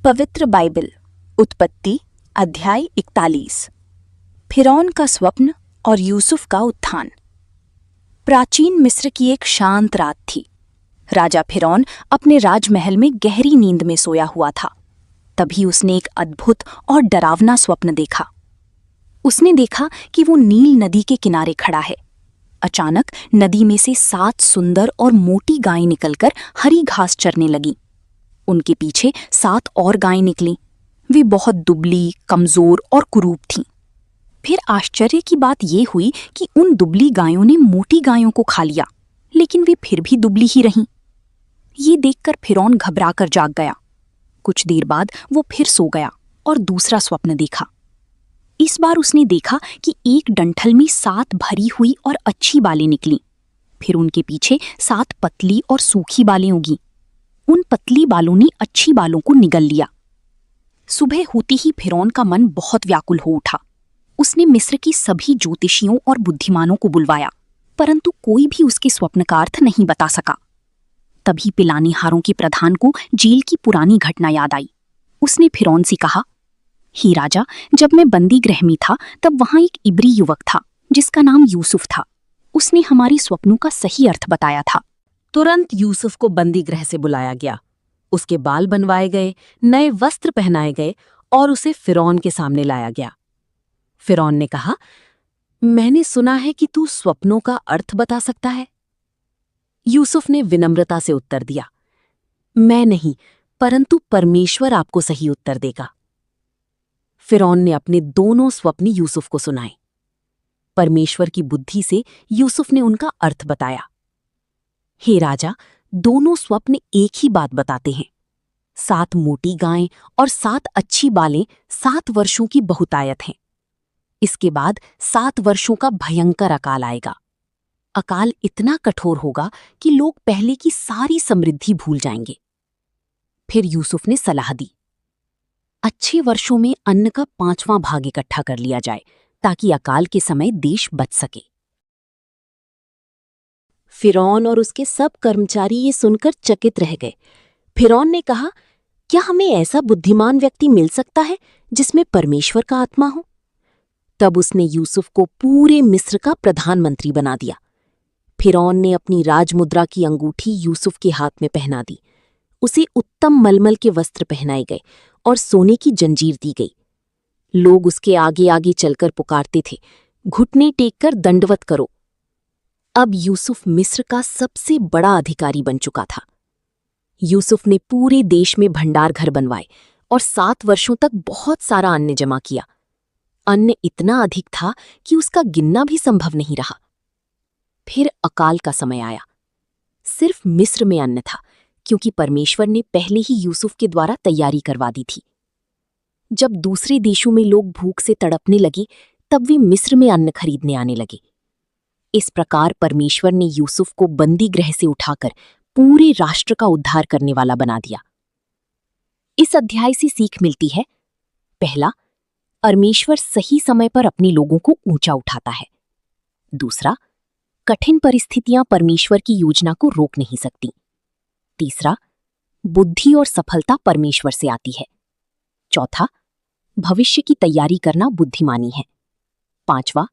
पवित्र बाइबल, उत्पत्ति अध्याय 41। फिरौन का स्वप्न और यूसुफ का उत्थान। प्राचीन मिस्र की एक शांत रात थी। राजा फिरौन अपने राजमहल में गहरी नींद में सोया हुआ था। तभी उसने एक अद्भुत और डरावना स्वप्न देखा। उसने देखा कि वो नील नदी के किनारे खड़ा है। अचानक नदी में से 7 सुंदर और मोटी गायें निकलकर हरी घास चरने लगीं। उनके पीछे 7 और गायें निकलीं। वे बहुत दुबली, कमजोर और कुरूप थीं। फिर आश्चर्य की बात ये हुई कि उन दुबली गायों ने मोटी गायों को खा लिया, लेकिन वे फिर भी दुबली ही रहीं। ये देखकर फिरौन घबराकर जाग गया। कुछ देर बाद वो फिर सो गया और दूसरा स्वप्न देखा। इस बार उसने देखा कि एक डंठल में 7 भरी हुई और अच्छी बालें निकलीं। फिर उनके पीछे 7 पतली और सूखी बालें उगीं। उन पतली बालों ने अच्छी बालों को निगल लिया। सुबह होते ही फिरौन का मन बहुत व्याकुल हो उठा। उसने मिस्र की सभी ज्योतिषियों और बुद्धिमानों को बुलवाया, परंतु कोई भी उसके स्वप्न का अर्थ नहीं बता सका। तभी पिलानीहारों के प्रधान को जेल की पुरानी घटना याद आई। उसने फिरौन से कहा, हे राजा, जब मैं बंदी गृह में था तब वहां एक इब्री युवक था जिसका नाम यूसुफ था। उसने हमारी स्वप्नों का सही अर्थ बताया था। तुरंत यूसुफ को बंदी गृह से बुलाया गया। उसके बाल बनवाए गए, नए वस्त्र पहनाए गए और उसे फिरौन के सामने लाया गया। फिरौन ने कहा, मैंने सुना है कि तू स्वप्नों का अर्थ बता सकता है। यूसुफ ने विनम्रता से उत्तर दिया, मैं नहीं, परंतु परमेश्वर आपको सही उत्तर देगा। फिरौन ने अपने दोनों स्वप्न यूसुफ को सुनाए। परमेश्वर की बुद्धि से यूसुफ ने उनका अर्थ बताया। हे राजा, दोनों स्वप्न एक ही बात बताते हैं। 7 मोटी गायें और 7 अच्छी बालें 7 वर्षों की बहुतायत हैं। इसके बाद 7 वर्षों का भयंकर अकाल आएगा। अकाल इतना कठोर होगा कि लोग पहले की सारी समृद्धि भूल जाएंगे। फिर यूसुफ ने सलाह दी, अच्छे वर्षों में अन्न का 5वां भाग इकट्ठा कर लिया जाए ताकि अकाल के समय देश बच सके। फिरौन और उसके सब कर्मचारी ये सुनकर चकित रह गए। फिरौन ने कहा, क्या हमें ऐसा बुद्धिमान व्यक्ति मिल सकता है जिसमें परमेश्वर का आत्मा हो? तब उसने यूसुफ को पूरे मिस्र का प्रधानमंत्री बना दिया। फिरौन ने अपनी राजमुद्रा की अंगूठी यूसुफ के हाथ में पहना दी। उसे उत्तम मलमल के वस्त्र पहनाए गए और सोने की जंजीर दी गई। लोग उसके आगे आगे चलकर पुकारते थे, घुटने टेककर दंडवत करो। अब यूसुफ मिस्र का सबसे बड़ा अधिकारी बन चुका था। यूसुफ ने पूरे देश में भंडार घर बनवाए और 7 वर्षों तक बहुत सारा अन्न जमा किया। अन्न इतना अधिक था कि उसका गिनना भी संभव नहीं रहा। फिर अकाल का समय आया। सिर्फ मिस्र में अन्न था, क्योंकि परमेश्वर ने पहले ही यूसुफ के द्वारा तैयारी करवा दी थी। जब दूसरे देशों में लोग भूख से तड़पने लगे, तब वे मिस्र में अन्न खरीदने आने लगे। इस प्रकार परमेश्वर ने यूसुफ को बंदी गृह से उठाकर पूरे राष्ट्र का उद्धार करने वाला बना दिया। इस अध्याय से सीख मिलती है, पहला, परमेश्वर सही समय पर अपने लोगों को ऊंचा उठाता है। दूसरा, कठिन परिस्थितियां परमेश्वर की योजना को रोक नहीं सकती। तीसरा, बुद्धि और सफलता परमेश्वर से आती है। चौथा, भविष्य की तैयारी करना बुद्धिमानी है। 5वां,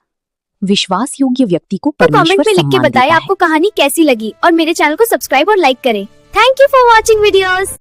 विश्वास योग्य व्यक्ति को परमेश्वर कमेंट में लिख के बताएं आपको कहानी कैसी लगी और मेरे चैनल को सब्सक्राइब और लाइक करें। Thank you for watching videos.